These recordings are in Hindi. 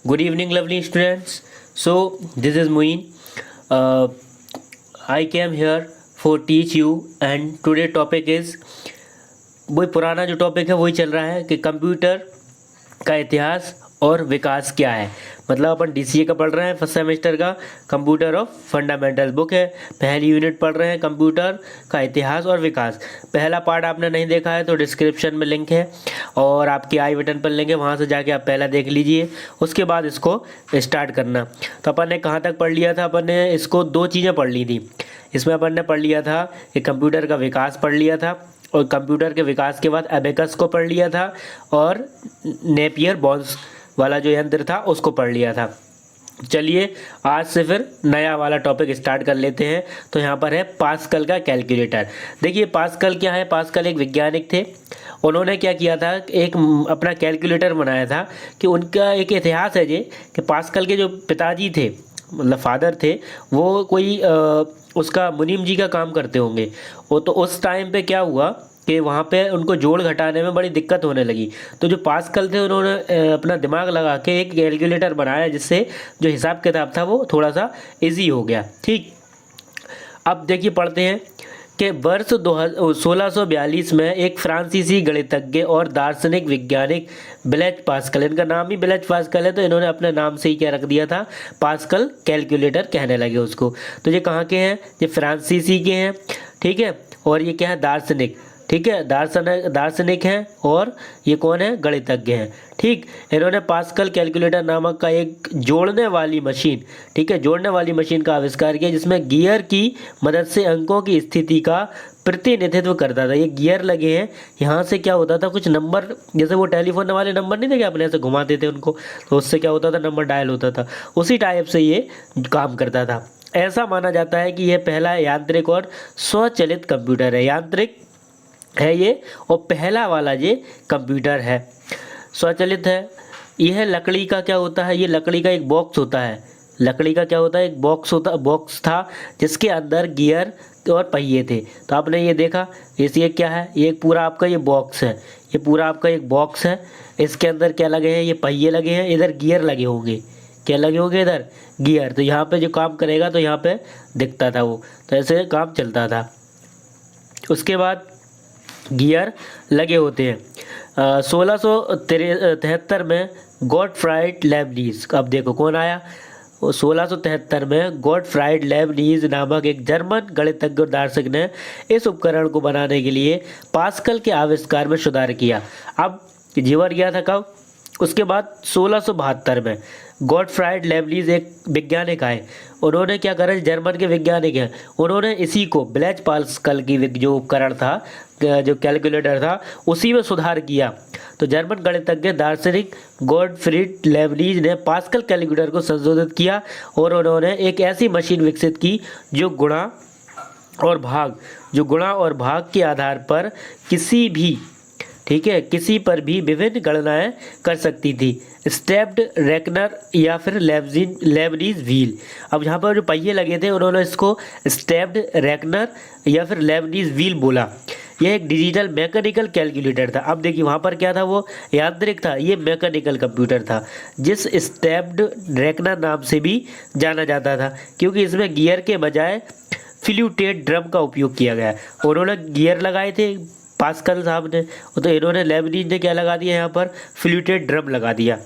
Good evening, lovely students. So this is Muin. I came here for teach you, and today topic is वही पुराना जो टॉपिक है वही चल रहा है कि कंप्यूटर का इतिहास और विकास क्या है। मतलब अपन डीसीए का पढ़ रहे हैं, फर्स्ट सेमेस्टर का कंप्यूटर ऑफ फंडामेंटल्स बुक है, पहली यूनिट पढ़ रहे हैं कंप्यूटर का इतिहास और विकास। पहला पार्ट आपने नहीं देखा है तो डिस्क्रिप्शन में लिंक है और आपके आई बटन पर लिंक है, वहाँ से जाके आप पहला देख लीजिए, उसके बाद इसको स्टार्ट करना। तो अपन ने कहाँ तक पढ़ लिया था? अपन ने इसको दो चीज़ें पढ़ ली थी। इसमें अपन ने पढ़ लिया था कि कंप्यूटर का विकास पढ़ लिया था, और कंप्यूटर के विकास के बाद एबेकस को पढ़ लिया था, और नेपियर बॉन्स वाला जो यंत्र था उसको पढ़ लिया था। चलिए आज से फिर नया वाला टॉपिक स्टार्ट कर लेते हैं। तो यहाँ पर है पास्कल का कैलकुलेटर। देखिए पास्कल क्या है? पास्कल एक वैज्ञानिक थे। उन्होंने क्या किया था, एक अपना कैलकुलेटर बनाया था। कि उनका एक इतिहास है ये कि पास्कल के जो पिताजी थे, मतलब फादर थे, वो कोई उसका मुनीम जी का काम करते होंगे। वो तो उस टाइम पे क्या हुआ कि वहाँ पे उनको जोड़ घटाने में बड़ी दिक्कत होने लगी। तो जो पास्कल थे उन्होंने अपना दिमाग लगा के एक कैलकुलेटर बनाया, जिससे जो हिसाब किताब था वो थोड़ा सा इजी हो गया। ठीक, अब देखिए पढ़ते हैं कि वर्ष 1642 में एक फ्रांसीसी गणितज्ञ और दार्शनिक वैज्ञानिक ब्लैज पास्कल, इनका नाम ही ब्लैज पास्कल है तो इन्होंने अपने नाम से ही क्या रख दिया था, पास्कल कैलकुलेटर कहने लगे उसको। तो ये कहाँ के हैं? ये फ्रांसीसी के हैं, ठीक है। और ये क्या है? दार्शनिक, ठीक है, दार्शनिक हैं, और ये कौन है? गणितज्ञ हैं। ठीक, इन्होंने पास्कल कैलकुलेटर नामक का एक जोड़ने वाली मशीन, ठीक है, जोड़ने वाली मशीन का आविष्कार किया, जिसमें गियर की मदद से अंकों की स्थिति का प्रतिनिधित्व करता था। ये गियर लगे हैं, यहाँ से क्या होता था, कुछ नंबर, जैसे वो टेलीफोन वाले नंबर नहीं थे कि अपने ऐसे घुमाते थे उनको, तो उससे क्या होता था, नंबर डायल होता था। उसी टाइप से ये काम करता था। ऐसा माना जाता है कि यह पहला यांत्रिक और स्वचालित कंप्यूटर है। यांत्रिक है ये, और पहला वाला ये कंप्यूटर है। स्वचालित है। यह लकड़ी का क्या होता है? ये लकड़ी का एक बॉक्स होता है। लकड़ी का क्या होता है? एक बॉक्स था जिसके अंदर गियर और पहिए थे। तो आपने ये देखा, ये क्या है? ये पूरा आपका ये बॉक्स है, ये पूरा आपका एक बॉक्स है। इसके अंदर क्या लगे हैं? ये पहिए लगे हैं, इधर गियर लगे होंगे। क्या लगे होंगे? इधर गियर। तो यहाँ पे जो काम करेगा तो यहाँ पे दिखता था वो, तो ऐसे काम चलता था। उसके बाद गियर लगे होते हैं। 1673 में गॉटफ्राइड लेबनीज, अब देखो कौन आया, 1673 में गॉटफ्राइड लेबनीज नामक एक जर्मन गणितज्ञ और दार्शनिक ने इस उपकरण को बनाने के लिए पास्कल के आविष्कार में सुधार किया। अब जीवर गया था कब? उसके बाद 1672 में गॉटफ्राइड लेबनीज एक वैज्ञानिक आए। उन्होंने क्या करा, जर्मन के वैज्ञानिक हैं, उन्होंने इसी को ब्लैज पास्कल की जो उपकरण था, जो कैलकुलेटर था, उसी में सुधार किया। तो जर्मन गणितज्ञ दार्शनिक गॉटफ्रीड लेबनीज ने पास्कल कैलकुलेटर को संशोधित किया, और उन्होंने एक ऐसी मशीन विकसित की जो गुणा और भाग के आधार पर किसी भी, ठीक है, किसी पर भी विभिन्न गणनाएं कर सकती थी। स्टेप्ड रेकनर या फिर लेबनीज व्हील। अब यहाँ पर जो पहिए लगे थे उन्होंने इसको स्टेप्ड रेकनर या फिर लेबनीज व्हील बोला। यह एक डिजिटल मैकेनिकल कैलकुलेटर था। अब देखिए वहाँ पर क्या था, वो यांत्रिक था, ये मैकेनिकल कंप्यूटर था, जिस स्टेप्ड रेकनर नाम से भी जाना जाता था, क्योंकि इसमें गियर के बजाय फ्लूटेड ड्रम का उपयोग किया गया। उन्होंने गियर लगाए थे पास्कल साहब ने, तो इन्होंने लेबनीज ने क्या लगा दिया, यहाँ पर फ्लूटेड ड्रम लगा दिया।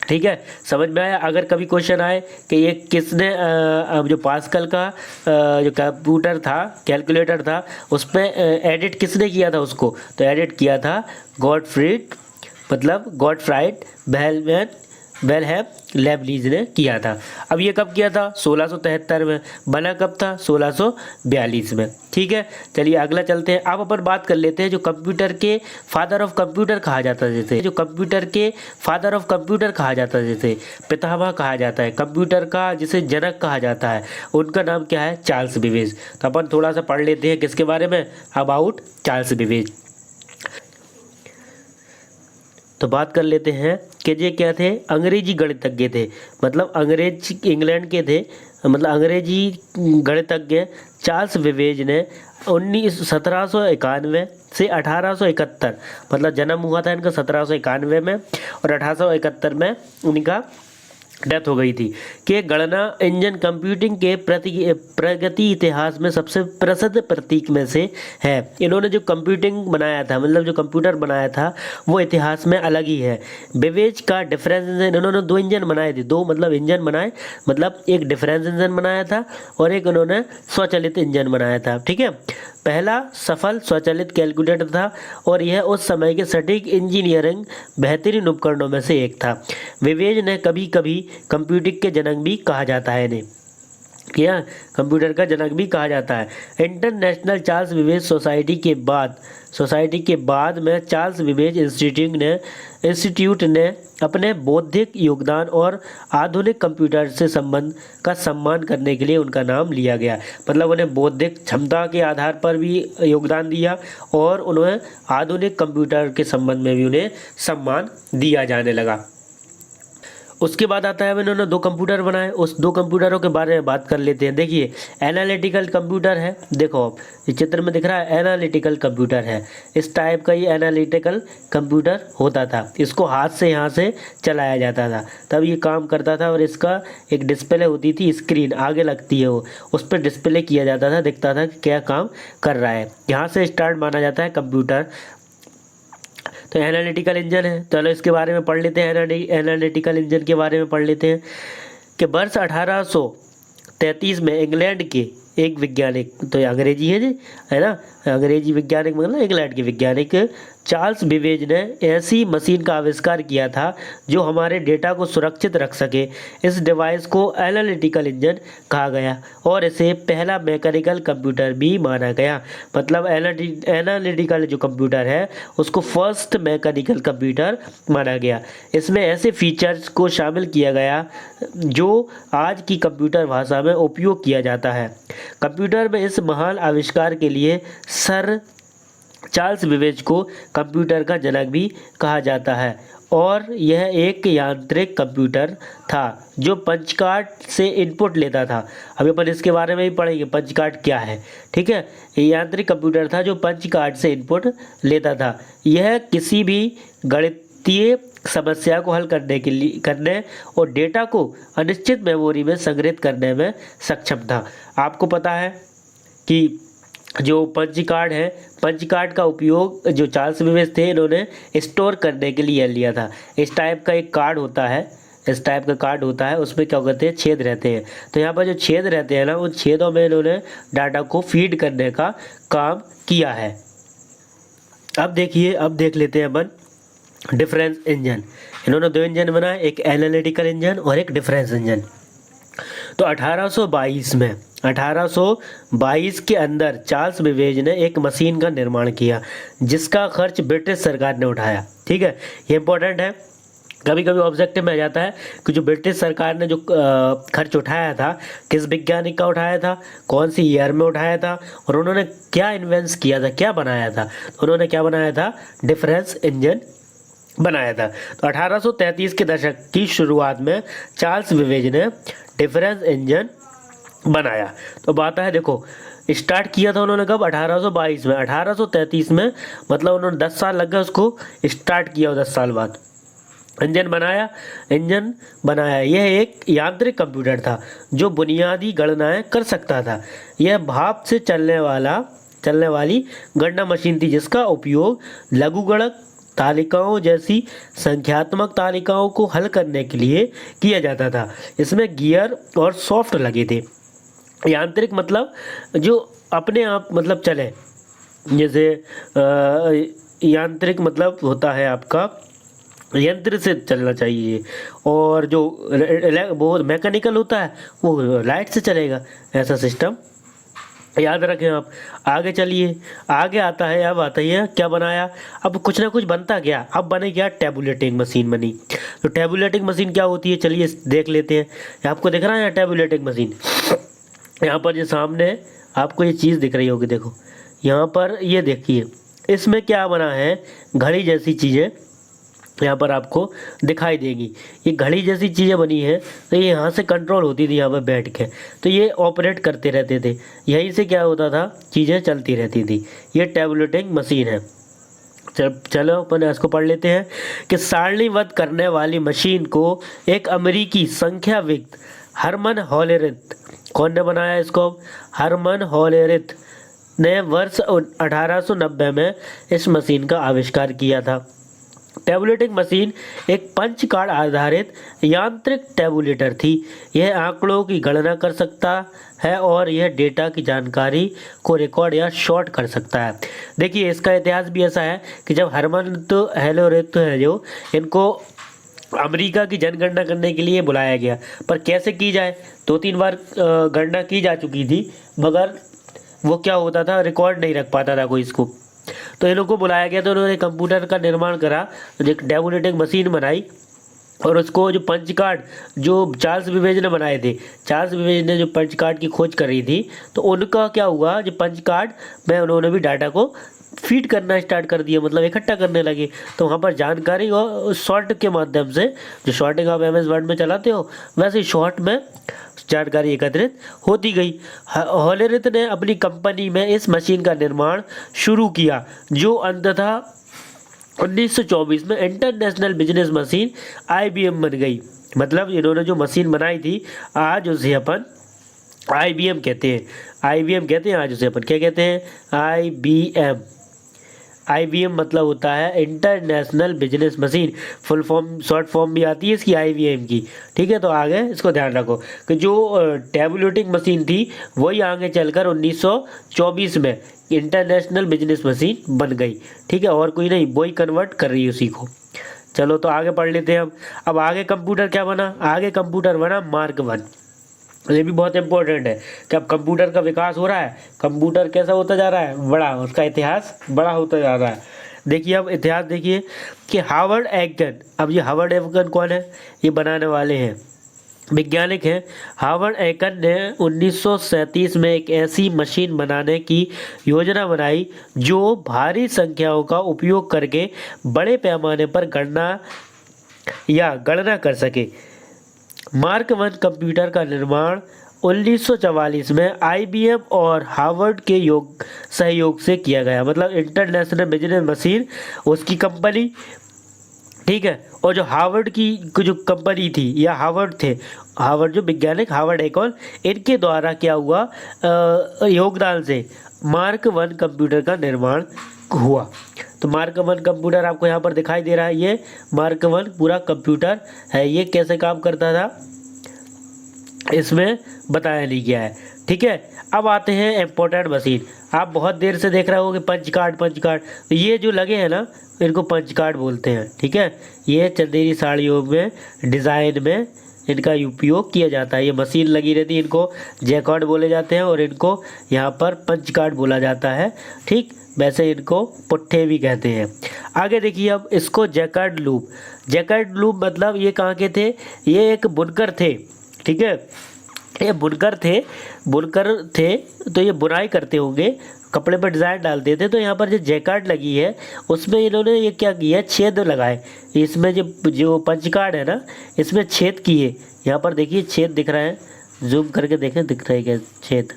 ठीक है, समझ में आया? अगर कभी क्वेश्चन आए कि ये किसने जो पास्कल का जो कंप्यूटर था, कैलकुलेटर था, उसमें एडिट किसने किया था उसको, तो एडिट किया था गॉटफ्राइड बेलहैम लेबनीज ने किया था। अब ये कब किया था? 1673 में। बना कब था? 1642 में। ठीक है, चलिए अगला चलते हैं। अब अपन बात कर लेते हैं जो कंप्यूटर के फादर ऑफ कंप्यूटर कहा जाता है, जैसे पितामह कहा जाता है कंप्यूटर का, जिसे जनक कहा जाता है, उनका नाम क्या है? Charles Babbage. तो अपन थोड़ा सा पढ़ लेते हैं किसके बारे में, अबाउट चार्ल्स बेबेज। तो बात कर लेते हैं कि ये क्या थे, अंग्रेजी गणितज्ञ थे, मतलब इंग्लैंड के थे, मतलब अंग्रेजी गणितज्ञ चार्ल्स बेबेज ने 1791 से 1871, मतलब जन्म हुआ था इनका 1791 में और 1871 में उनका डेथ हो गई थी। कि गणना इंजन कंप्यूटिंग के प्रगति इतिहास में सबसे प्रसिद्ध प्रतीक में से है। इन्होंने जो कंप्यूटिंग बनाया था, मतलब जो कंप्यूटर बनाया था, वो इतिहास में अलग ही है। बेवेज का डिफरेंस इंजन, इन्होंने 2 इंजन बनाए थे, 2 मतलब इंजन बनाए, मतलब एक डिफरेंस इंजन बनाया था और एक इन्होंने स्वचालित इंजन बनाया था। ठीक है, पहला सफल स्वचालित कैलकुलेटर था और यह उस समय के सटीक इंजीनियरिंग बेहतरीन उपकरणों में से एक था। बेवेज ने कभी कभी कंप्यूटिंग के जनक भी कहा जाता है इन्हें, क्या कंप्यूटर का जनक भी कहा जाता है। इंटरनेशनल चार्ल्स बेबेज सोसाइटी के बाद में चार्ल्स बेबेज इंस्टीट्यूट ने अपने बौद्धिक योगदान और आधुनिक कंप्यूटर से संबंध का सम्मान करने के लिए उनका नाम लिया गया। मतलब उन्हें बौद्धिक क्षमता के आधार पर भी योगदान दिया और उन्हें आधुनिक कंप्यूटर के संबंध में भी उन्हें सम्मान दिया जाने लगा। उसके बाद आता है, इन्होंने 2 कंप्यूटर बनाए, उस 2 कंप्यूटरों के बारे में बात कर लेते हैं। देखिए, एनालिटिकल कंप्यूटर है, देखो इस चित्र में दिख रहा है, एनालिटिकल कंप्यूटर है। इस टाइप का ये एनालिटिकल कंप्यूटर होता था, इसको हाथ से यहाँ से चलाया जाता था, तब ये काम करता था। और इसका एक डिस्प्ले होती थी, स्क्रीन आगे लगती है, वो उस पर डिस्प्ले किया जाता था, दिखता था कि क्या काम कर रहा है। यहाँ से स्टार्ट माना जाता है कंप्यूटर। तो एनालिटिकल इंजन है, चलो इसके बारे में पढ़ लेते हैं। एनालिटिकल इंजन के बारे में पढ़ लेते हैं कि वर्ष 1833 में इंग्लैंड के एक वैज्ञानिक, तो ये अंग्रेजी है जी, है ना, अंग्रेजी वैज्ञानिक मतलब इंग्लैंड के वैज्ञानिक चार्ल्स बेबेज ने ऐसी मशीन का आविष्कार किया था जो हमारे डेटा को सुरक्षित रख सके। इस डिवाइस को एनालिटिकल इंजन कहा गया और इसे पहला मैकेनिकल कंप्यूटर भी माना गया। मतलब एनालिटिकल जो कंप्यूटर है उसको फर्स्ट मैकेनिकल कंप्यूटर माना गया। इसमें ऐसे फीचर्स को शामिल किया गया जो आज की कंप्यूटर भाषा में उपयोग किया जाता है। कंप्यूटर में इस महान आविष्कार के लिए सर चार्ल्स बेबेज को कंप्यूटर का जनक भी कहा जाता है और यह एक यांत्रिक कंप्यूटर था जो पंच कार्ड से इनपुट लेता था। अभी अपन इसके बारे में भी पढ़ेंगे, पंच कार्ड क्या है। ठीक है, ये यांत्रिक कंप्यूटर था जो पंच कार्ड से इनपुट लेता था। यह किसी भी गणितीय समस्या को हल करने और डेटा को अनिश्चित मेमोरी में संग्रहित करने में सक्षम था। आपको पता है कि जो पंच कार्ड है, पंच कार्ड का उपयोग जो चार्ल्स बेबेज थे इन्होंने स्टोर करने के लिए लिया था। इस टाइप का एक कार्ड होता है, इस टाइप का कार्ड होता है, उसमें क्या करते हैं, छेद रहते हैं। तो यहाँ पर जो छेद रहते हैं ना, उन छेदों में इन्होंने डाटा को फीड करने का काम किया है। अब देखिए, अब देख लेते हैं अपन डिफरेंस इंजन। इन्होंने 2 इंजन बनाए, एक एनालिटिकल इंजन और एक डिफरेंस इंजन। तो 1822 के अंदर चार्ल्स बेबेज ने एक मशीन का निर्माण किया जिसका खर्च ब्रिटिश सरकार ने उठाया। ठीक है, ये इंपॉर्टेंट है, कभी कभी ऑब्जेक्टिव में आ जाता है कि जो ब्रिटिश सरकार ने जो खर्च उठाया था, किस वैज्ञानिक का उठाया था, कौन सी ईयर में उठाया था और उन्होंने क्या इन्वेंट किया था, क्या बनाया था। तो उन्होंने क्या बनाया था, डिफरेंस इंजन बनाया था। तो 1833 के दशक की शुरुआत में चार्ल्स बेबेज ने डिफरेंस इंजन बनाया। तो बात है, देखो स्टार्ट किया था उन्होंने कब, 1822 में, 1833 में, मतलब उन्होंने 10 साल लग गए उसको स्टार्ट किया और 10 साल बाद इंजन बनाया। यह एक यांत्रिक कंप्यूटर था जो बुनियादी गणनाएं कर सकता था। यह भाप से चलने वाली गणना मशीन थी जिसका उपयोग लघुगणक तालिकाओं जैसी संख्यात्मक तालिकाओं को हल करने के लिए किया जाता था। इसमें गियर और सॉफ्ट लगे थे। यांत्रिक मतलब जो अपने आप मतलब चले, जैसे यांत्रिक मतलब होता है आपका यंत्र से चलना चाहिए, और जो वो मैकेनिकल होता है वो लाइट से चलेगा, ऐसा सिस्टम याद रखें आप। आगे चलिए, आगे आता है, अब आता है क्या बनाया, अब कुछ ना कुछ बनता गया। अब बने क्या, टैबुलेटिंग मशीन बनी। तो टैबुलेटिंग मशीन क्या होती है, चलिए देख लेते हैं। आपको दिख रहा है टैबुलेटिंग मशीन, यहाँ पर जो सामने आपको ये चीज़ दिख रही होगी, देखो यहाँ पर ये देखिए, इसमें क्या बना है, घड़ी जैसी चीज़ें यहाँ पर आपको दिखाई देगी। ये घड़ी जैसी चीज़ें बनी है, तो ये यहाँ से कंट्रोल होती थी यहाँ पर बैठ के, तो ये ऑपरेट करते रहते थे, यहीं से क्या होता था, चीज़ें चलती रहती थी। ये टैबुलेटिंग मशीन है। चलो अपन इसको पढ़ लेते हैं कि सारणीबद्ध करने वाली मशीन को एक अमेरिकी संख्याविद हरमन होलेरिथ, कौन ने बनाया इसको? हरमन होलेरिथ ने वर्ष 1890 में इस मशीन का आविष्कार किया था। टैबुलेटिंग मशीन एक पंच कार्ड आधारित यांत्रिक टैबुलेटर थी। यह आंकड़ों की गणना कर सकता है और यह डेटा की जानकारी को रिकॉर्ड या शॉर्ट कर सकता है। देखिए इसका इतिहास भी ऐसा है कि जब हरमन होलेरिथ है जो, इनको अमेरिका की जनगणना करने के लिए बुलाया गया, पर कैसे की जाए, 2-3 बार गणना की जा चुकी थी, मगर वो क्या होता था, रिकॉर्ड नहीं रख पाता था कोई इसको। तो इन लोगों को बुलाया गया, तो उन्होंने कंप्यूटर का निर्माण करा, एक टैबुलेटिंग मशीन बनाई और उसको जो पंच कार्ड जो चार्ल्स बेबेज ने बनाए थे, चार्ल्स बेबेज ने जो पंच कार्ड की खोज करी थी, तो उनका क्या हुआ, जो पंच कार्ड में उन्होंने भी डाटा को फीड करना स्टार्ट कर दिया, मतलब इकट्ठा करने लगे। तो वहाँ पर जानकारी और शॉर्ट के माध्यम से, जो शॉर्टिंग आप MS वर्ड में चलाते हो वैसे ही शॉर्ट में जानकारी एकत्रित होती गई। होलेरिथ ने अपनी कंपनी में इस मशीन का निर्माण शुरू किया, जो अंततः 1924 में इंटरनेशनल बिजनेस मशीन IBM बन गई। मतलब इन्होंने जो मशीन बनाई थी, आज उसे अपन IBM कहते हैं, IBM कहते हैं आज उसे अपन, क्या कहते हैं, IBM। IBM मतलब होता है international business machine, full form short form भी आती है इसकी IBM की। ठीक है, तो आगे इसको ध्यान रखो कि जो टैबुलेटिंग मशीन थी वही आगे चलकर 1924 में इंटरनेशनल बिजनेस मशीन बन गई। ठीक है, और कोई नहीं, वही कन्वर्ट कर रही है उसी को। चलो तो आगे पढ़ लेते हैं हम। अब आगे कंप्यूटर क्या बना, आगे कंप्यूटर बना मार्क 1। ये भी बहुत इंपॉर्टेंट है कि अब कंप्यूटर का विकास हो रहा है, कंप्यूटर कैसा होता जा रहा है, बड़ा, उसका इतिहास बड़ा होता जा रहा है। देखिए अब इतिहास देखिए कि हार्वर्ड एगन, अब ये हार्वर्ड एगन कौन है, ये बनाने वाले हैं, वैज्ञानिक हैं। हार्वर्ड एगन ने 1937 में एक ऐसी मशीन बनाने की योजना बनाई जो भारी संख्याओं का उपयोग करके बड़े पैमाने पर गणना कर सके। मार्क 1 कंप्यूटर का निर्माण 1944 में IBM और हार्वर्ड के सहयोग से किया गया। मतलब इंटरनेशनल बिजनेस मशीन उसकी कंपनी, ठीक है, और जो हार्वर्ड की जो कंपनी थी या हार्वर्ड थे, हार्वर्ड जो वैज्ञानिक हार्वर्ड एकोन, इनके द्वारा क्या हुआ, योगदान से मार्क 1 कंप्यूटर का निर्माण हुआ। तो मार्क 1 कंप्यूटर आपको यहाँ पर दिखाई दे रहा है, ये मार्क 1 पूरा कंप्यूटर है। ये कैसे काम करता था इसमें बताया नहीं गया है। ठीक है, अब आते हैं इम्पोर्टेंट मशीन। आप बहुत देर से देख रहे हो कि पंच कार्ड, तो ये जो लगे हैं ना, इनको पंच कार्ड बोलते हैं। ठीक है, ये चंदेरी साड़ियों में डिज़ाइन में इनका उपयोग किया जाता है। ये मशीन लगी रहती है, इनको जैकॉर्ड बोले जाते हैं और इनको यहाँ पर पंच कार्ड बोला जाता है। ठीक, वैसे इनको पुट्ठे भी कहते हैं। आगे देखिए अब इसको जैकार्ड लूप मतलब ये कहाँ के थे, ये एक बुनकर थे। ठीक है, ये बुनकर थे तो ये बुनाई करते होंगे, कपड़े पर डिज़ाइन डालते थे। तो यहाँ पर जो जैकार्ड लगी है उसमें इन्होंने ये क्या किया, छेद लगाए। इसमें जो पंच कार्ड है ना, इसमें छेद किए। यहाँ पर देखिए छेद दिख रहा है, जूम करके देखें, दिख रहा है क्या छेद,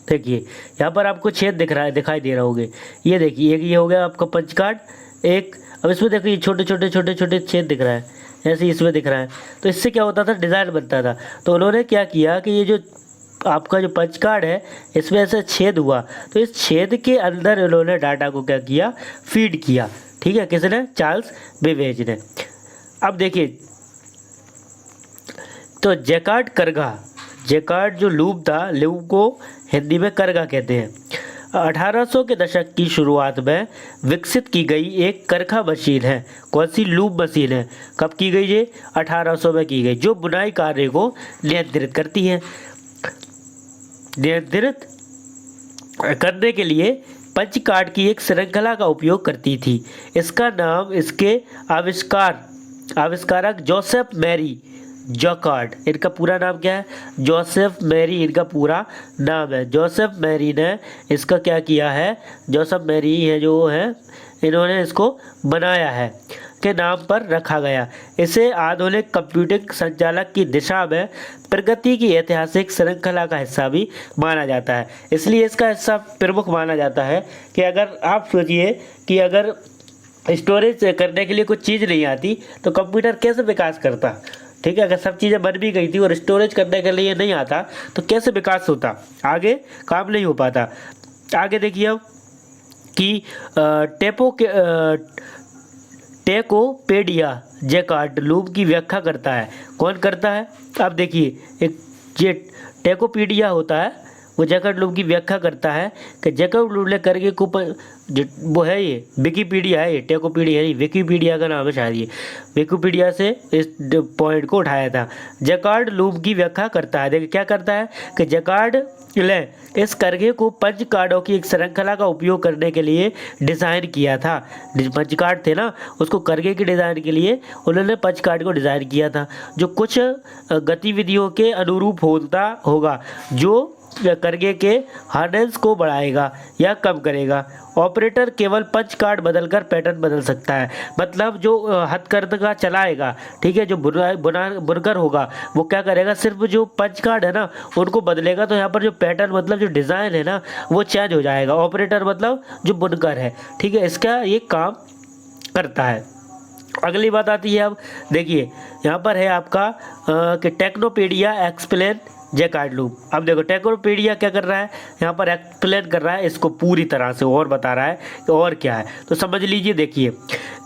देखिए यहाँ पर आपको छेद दिखाई दे रहा होगा। ये देखिए ये हो गया आपका पंच कार्ड एक। अब इसमें देखिए छोटे छोटे छेद दिख रहा है, ऐसे इसमें दिख रहा है। तो इससे क्या होता था, डिज़ाइन बनता था। तो उन्होंने क्या किया कि ये जो आपका जो पंच कार्ड है इसमें ऐसे छेद हुआ, तो इस छेद के अंदर इन्होंने डाटा को क्या किया, फीड किया। ठीक है, किसने, चार्ल्स बेबेज ने। अब देखिए तो जैकार्ड जो लूप था, लूप को हिंदी में करगा कहते हैं। 1800 के दशक की शुरुआत में विकसित की गई एक करखा मशीन है। कौन सी, लूप मशीन है। कब की गई ये, 1800 में की गई, जो बुनाई कार्य को नियंत्रित करती है। नियंत्रित करने के लिए पंच कार्ड की एक श्रृंखला का उपयोग करती थी। इसका नाम इसके आविष्कारक जोसेफ मैरी जैकार्ड, इनका पूरा नाम क्या है, जोसेफ मैरी इनका पूरा नाम है। जोसेफ मैरी ने इसका क्या किया है, जोसेफ मैरी है जो है, इन्होंने इसको बनाया है के नाम पर रखा गया। इसे आधुनिक कंप्यूटिंग संचालक की दिशा में प्रगति की ऐतिहासिक श्रृंखला का हिस्सा भी माना जाता है। इसलिए इसका हिस्सा प्रमुख माना जाता है कि अगर आप सोचिए कि अगर स्टोरेज करने के लिए कुछ चीज़ नहीं आती तो कंप्यूटर कैसे विकास करता। ठीक है, अगर सब चीज़ें बन भी गई थी और स्टोरेज करने के लिए नहीं आता तो कैसे विकास होता, आगे काम नहीं हो पाता। आगे देखिए अब कि टेकोपेडिया जैकार्ड लूप की व्याख्या करता है। कौन करता है? अब देखिए, एक ये टेकोपीडिया होता है, वो जैकार्ड लूप की व्याख्या करता है कि जैकार्ड लूप ने करके को वो है, ये विकीपीडिया है, ये टेकोपीडिया नहीं, विकीपीडिया का नाम है शायद, ये विकीपीडिया से इस पॉइंट को उठाया था। जैकार्ड लूप की व्याख्या करता है, देखिए क्या करता है कि जैकार्ड ने इस करके को पंच कार्डों की एक श्रृंखला का उपयोग करने के लिए डिज़ाइन किया था। पंच कार्ड थे ना, उसको करके के डिज़ाइन के लिए उन्होंने पंच कार्ड को डिज़ाइन किया था, जो कुछ गतिविधियों के अनुरूप होगा, जो करके के हार्नेस को बढ़ाएगा या कम करेगा। ऑपरेटर केवल पंच कार्ड बदलकर पैटर्न बदल सकता है। मतलब जो हथकरघा चलाएगा, ठीक है, जो बुनकर होगा, वो क्या करेगा, सिर्फ जो पंच कार्ड है ना उनको बदलेगा, तो यहाँ पर जो पैटर्न मतलब जो डिज़ाइन है ना वो चेंज हो जाएगा। ऑपरेटर मतलब जो बुनकर है, ठीक है, इसका ये काम करता है। अगली बात आती है, अब देखिए यहाँ पर है आपका कि टेक्नोपीडिया एक्सप्लेन जैकार्ड लूप। अब देखो टेक्नोपीडिया क्या कर रहा है, यहाँ पर एक्सप्लेन कर रहा है इसको पूरी तरह से और बता रहा है कि और क्या है। तो समझ लीजिए, देखिए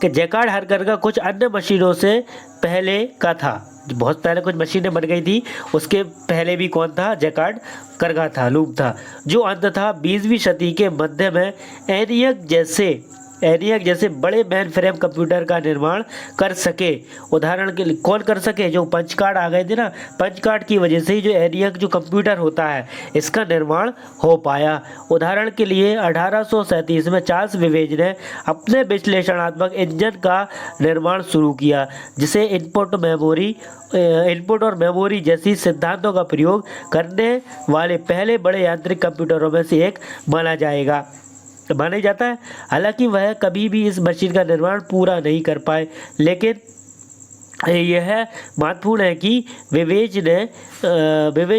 कि जैकार्ड हथकरघा कुछ अन्य मशीनों से पहले का था। बहुत पहले कुछ मशीनें बन गई थी, उसके पहले भी कौन था, जैकार्ड करघा था, लूप था, जो अंततः 20वीं सदी के मध्य में एनियक जैसे बड़े मेन फ्रेम कंप्यूटर का निर्माण कर सके। उदाहरण के लिए कौन कर सके, जो पंच कार्ड आ गए थे ना, पंच कार्ड की वजह से ही जो एनियक जो कंप्यूटर होता है इसका निर्माण हो पाया। उदाहरण के लिए 1837 में चार्ल्स बेबेज ने अपने विश्लेषणात्मक इंजन का निर्माण शुरू किया, जिसे इनपुट और मेमोरी जैसी सिद्धांतों का प्रयोग करने वाले पहले बड़े यांत्रिक कंप्यूटरों में से एक माना माना जाता है। हालांकि वह कभी भी इस मशीन का निर्माण पूरा नहीं कर पाए, लेकिन यह महत्वपूर्ण है कि बेबेज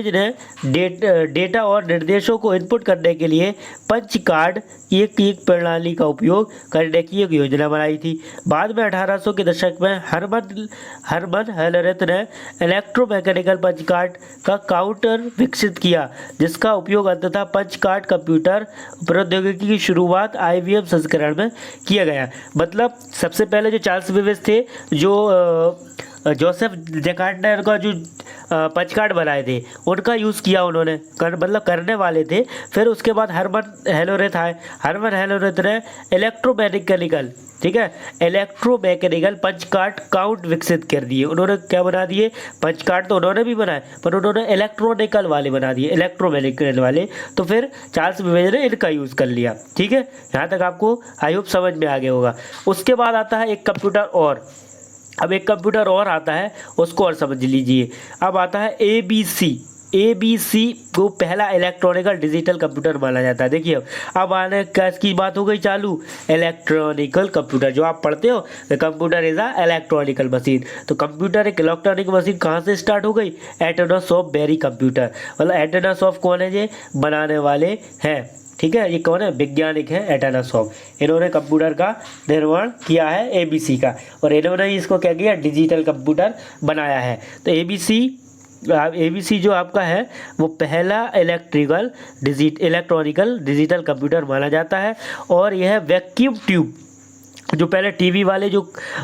ने डेटा और निर्देशों को इनपुट करने के लिए पंच कार्ड की एक प्रणाली का उपयोग करने की एक योजना बनाई थी। बाद में 1800 के दशक में हरमन हेलरेथ ने इलेक्ट्रोमैकेनिकल पंच कार्ड का काउंटर विकसित किया, जिसका उपयोग अंततः पंच कार्ड कंप्यूटर प्रौद्योगिकी की शुरुआत IBM संस्करण में किया गया। मतलब सबसे पहले जो चार्ल्स बेबेज थे, जो जोसेफ जैकार्ड ने उनका जो पंच कार्ड बनाए थे उनका यूज़ किया उन्होंने, मतलब करने वाले थे। फिर उसके बाद हरमन हेलोरेथ आए। हरमन हेलोरेथ ने इलेक्ट्रोमैकेनिकल पंच कार्ड काउंट विकसित कर दिए। उन्होंने क्या बना दिए, पंच कार्ड तो उन्होंने भी बनाए, पर उन्होंने इलेक्ट्रॉनिकल वाले बना दिए, इलेक्ट्रोमैकेनिकल वाले। तो फिर चार्ल्स बेबेज ने इनका यूज़ कर लिया। ठीक है, यहाँ तक आपको आई होप समझ में आ गया होगा। उसके बाद आता है एक कंप्यूटर और। अब एक कंप्यूटर और आता है, उसको और समझ लीजिए। अब आता है ABC को पहला इलेक्ट्रॉनिकल डिजिटल कंप्यूटर माना जाता है। देखिए अब आने क्या की बात हो गई चालू, इलेक्ट्रॉनिकल कंप्यूटर। जो आप पढ़ते हो computer is a electronical machine, तो कंप्यूटर एक इलेक्ट्रॉनिक मशीन कहाँ से स्टार्ट हो गई, एटोनोसॉफ बेरी कंप्यूटर। मतलब एटोनोसॉफ कौन है, ये बनाने वाले हैं, ठीक है, ये कौन है, वैज्ञानिक है एटोनोसॉफ। इन्होंने कंप्यूटर का निर्माण किया है ABC का, और इन्होंने ही इसको क्या किया, डिजिटल कंप्यूटर बनाया है। तो ABC जो आपका है वो पहला इलेक्ट्रॉनिकल डिजिटल कंप्यूटर माना जाता है। और यह वैक्यूम ट्यूब, जो पहले टीवी वाले जो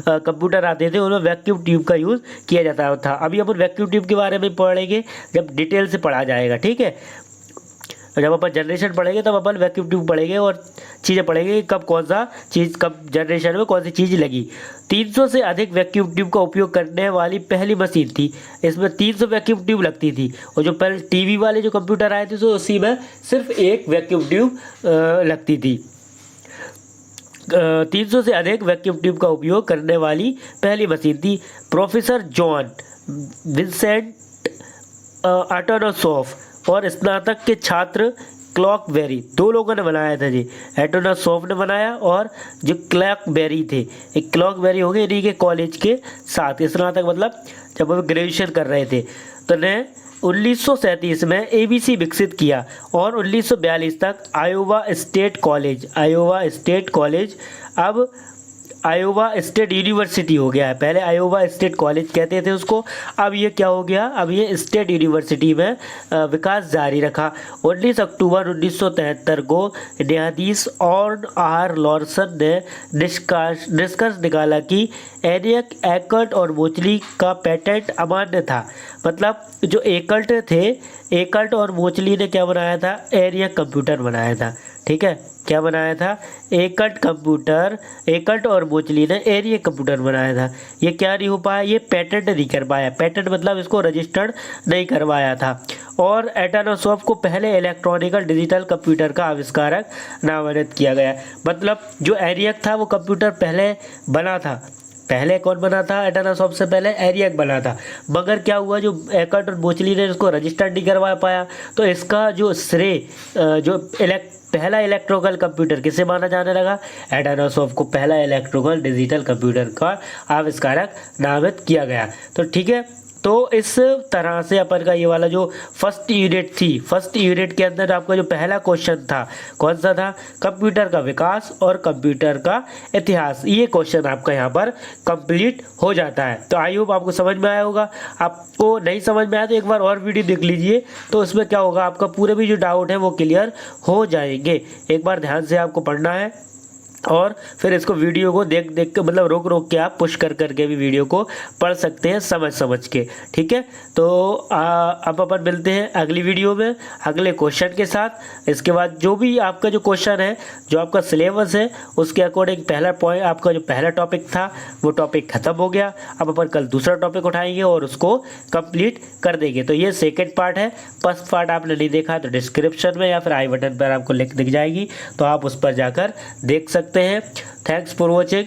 कंप्यूटर आते थे उनमें वैक्यूम ट्यूब का यूज़ किया जाता था। अभी अपन वैक्यूम ट्यूब के बारे में पढ़ेंगे जब डिटेल से पढ़ा जाएगा, ठीक है। जब अपन जनरेशन पढ़ेंगे तब अपन वैक्यूम ट्यूब पढ़ेंगे और चीज़ें पढ़ेंगे कब कौन सा चीज़ कब जनरेशन में कौन सी चीज़ लगी। 300 से अधिक वैक्यूम ट्यूब का उपयोग करने वाली पहली मशीन थी। इसमें 300 वैक्यूम ट्यूब लगती थी, और जो पहले टीवी वाले जो कंप्यूटर आए थे तो उसी में सिर्फ एक वैक्यूम ट्यूब लगती थी। 300 से अधिक वैक्यूम ट्यूब का उपयोग करने वाली पहली मशीन थी। प्रोफेसर जॉन विंसेंट एटोनोसॉफ और स्नातक के छात्र क्लॉकबेरी, दो लोगों ने बनाया था जी, एटोनासॉफ ने बनाया और जो क्लॉकबेरी थे, एक क्लॉकबेरी हो गए इन्हीं के कॉलेज के साथ स्नातक, मतलब जब वो ग्रेजुएशन कर रहे थे तो ने 1937 में एबीसी विकसित किया और 1942 तक आयोवा स्टेट कॉलेज अब आयोवा स्टेट यूनिवर्सिटी हो गया है। पहले आयोवा स्टेट कॉलेज कहते थे उसको, अब ये क्या हो गया, अब ये स्टेट यूनिवर्सिटी में विकास जारी रखा। 19 अक्टूबर 1973 को न्यायाधीश ऑन आर लॉर्सन ने निष्कर्ष निकाला कि एनियक, एकल्ट और मोचली का पेटेंट अमान्य था। मतलब जो एकल्ट थे, एकल्ट और मोचली ने क्या बनाया था, एनियक कंप्यूटर बनाया था। ठीक है, क्या बनाया था, एकल्ट और मोचली ने एनियक कंप्यूटर बनाया था। ये क्या नहीं हो पाया, ये पेटेंट नहीं कर पाया, पेटेंट मतलब इसको रजिस्टर्ड नहीं करवाया था। और एटोनासॉफ को पहले इलेक्ट्रॉनिकल डिजिटल कंप्यूटर का आविष्कारक नामांकित किया गया। मतलब जो एनियक था वो कंप्यूटर पहले बना था, पहले कौन बना था, एटोनासॉफ से पहले एनियक बना था, मगर क्या हुआ, जो एकल्ट और मोचली ने इसको रजिस्टर नहीं करवा पाया, तो इसका जो श्रेय जो पहला इलेक्ट्रिकल कंप्यूटर किसे माना जाने लगा, एटोनासॉफ को पहला इलेक्ट्रिकल डिजिटल कंप्यूटर का आविष्कारक नामित किया गया। तो ठीक है, तो इस तरह से अपन का ये वाला जो फर्स्ट यूनिट थी, फर्स्ट यूनिट के अंदर आपका जो पहला क्वेश्चन था कौन सा था, कंप्यूटर का विकास और कंप्यूटर का इतिहास, ये क्वेश्चन आपका यहाँ पर कंप्लीट हो जाता है। तो आई होप आपको समझ में आया होगा। आपको नहीं समझ में आया तो एक बार और वीडियो देख लीजिए, तो उसमें क्या होगा, आपका पूरे भी जो डाउट है वो क्लियर हो जाएंगे। एक बार ध्यान से आपको पढ़ना है और फिर इसको वीडियो को देख के, मतलब रोक के आप पुश कर के भी वीडियो को पढ़ सकते हैं समझ के। ठीक है, तो अब अपन मिलते हैं अगली वीडियो में अगले क्वेश्चन के साथ। इसके बाद जो भी आपका जो क्वेश्चन है, जो आपका सिलेबस है, उसके अकॉर्डिंग पहला पॉइंट, आपका जो पहला टॉपिक था वो टॉपिक खत्म हो गया। अब अपन कल दूसरा टॉपिक उठाएंगे और उसको कंप्लीट कर देंगे। तो ये सेकेंड पार्ट है। फर्स्ट पार्ट आपने नहीं देखा तो डिस्क्रिप्शन में या फिर आई बटन पर आपको लिंक दिख जाएगी, तो आप उस पर जाकर देख सकते हैं। Thanks for watching.